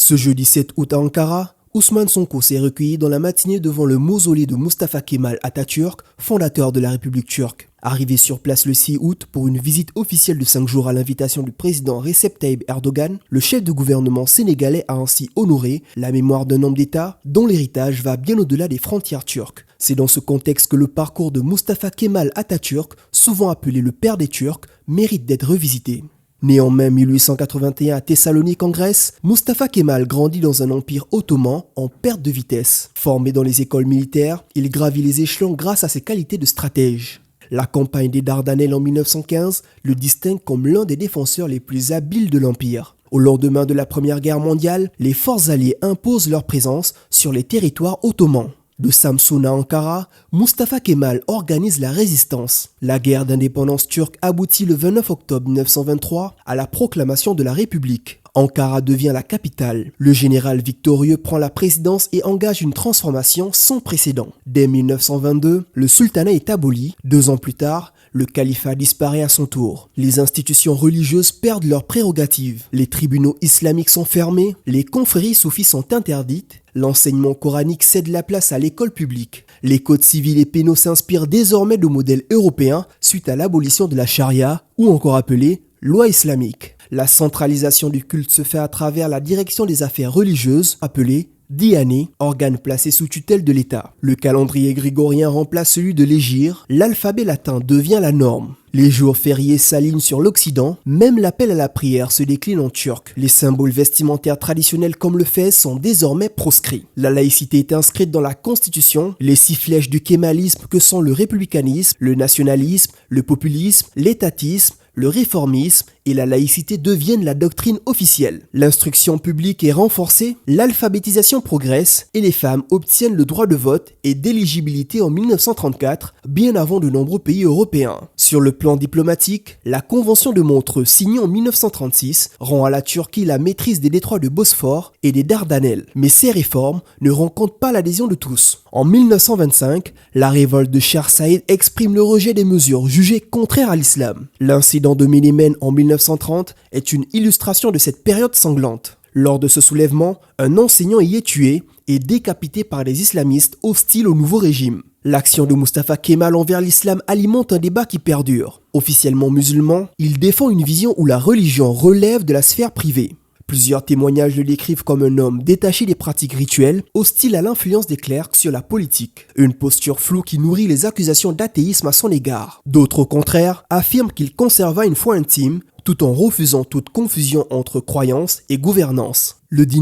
Ce jeudi 7 août à Ankara, Ousmane Sonko s'est recueilli dans la matinée devant le mausolée de Mustafa Kemal Atatürk, fondateur de la République turque. Arrivé sur place le 6 août pour une visite officielle de 5 jours à l'invitation du président Recep Tayyip Erdogan, le chef de gouvernement sénégalais a ainsi honoré la mémoire d'un homme d'État dont l'héritage va bien au-delà des frontières turques. C'est dans ce contexte que le parcours de Mustafa Kemal Atatürk, souvent appelé le père des Turcs, mérite d'être revisité. Né en mai 1881 à Thessalonique en Grèce, Mustafa Kemal grandit dans un empire ottoman en perte de vitesse. Formé dans les écoles militaires, il gravit les échelons grâce à ses qualités de stratège. La campagne des Dardanelles en 1915 le distingue comme l'un des défenseurs les plus habiles de l'empire. Au lendemain de la Première Guerre mondiale, les forces alliées imposent leur présence sur les territoires ottomans. De Samsun à Ankara, Mustafa Kemal organise la résistance. La guerre d'indépendance turque aboutit le 29 octobre 1923 à la proclamation de la République. Ankara devient la capitale. Le général victorieux prend la présidence et engage une transformation sans précédent. Dès 1922, le sultanat est aboli. 2 ans plus tard, le califat disparaît à son tour. Les institutions religieuses perdent leurs prérogatives. Les tribunaux islamiques sont fermés. Les confréries soufis sont interdites. L'enseignement coranique cède la place à l'école publique. Les codes civils et pénaux s'inspirent désormais de modèles européens suite à l'abolition de la charia, ou encore appelée loi islamique. La centralisation du culte se fait à travers la direction des affaires religieuses, appelée Diyané, organe placé sous tutelle de l'État. Le calendrier grégorien remplace celui de l'hégire, l'alphabet latin devient la norme. Les jours fériés s'alignent sur l'Occident, même l'appel à la prière se décline en turc. Les symboles vestimentaires traditionnels comme le fez sont désormais proscrits. La laïcité est inscrite dans la Constitution. Les 6 flèches du kémalisme que sont le républicanisme, le nationalisme, le populisme, l'étatisme, le réformisme et la laïcité deviennent la doctrine officielle. L'instruction publique est renforcée, l'alphabétisation progresse et les femmes obtiennent le droit de vote et d'éligibilité en 1934, bien avant de nombreux pays européens. Sur le plan diplomatique, la Convention de Montreux signée en 1936 rend à la Turquie la maîtrise des détroits de Bosphore et des Dardanelles. Mais ces réformes ne rencontrent pas l'adhésion de tous. En 1925, la révolte de Cher Saïd exprime le rejet des mesures jugées contraires à l'islam. L'incident de Ménémène en 1930 est une illustration de cette période sanglante. Lors de ce soulèvement, un enseignant y est tué et décapité par des islamistes hostiles au nouveau régime. L'action de Mustafa Kemal envers l'islam alimente un débat qui perdure. Officiellement musulman, il défend une vision où la religion relève de la sphère privée. Plusieurs témoignages le décrivent comme un homme détaché des pratiques rituelles, hostile à l'influence des clercs sur la politique. Une posture floue qui nourrit les accusations d'athéisme à son égard. D'autres, au contraire, affirment qu'il conserva une foi intime, tout en refusant toute confusion entre croyance et gouvernance. Le 10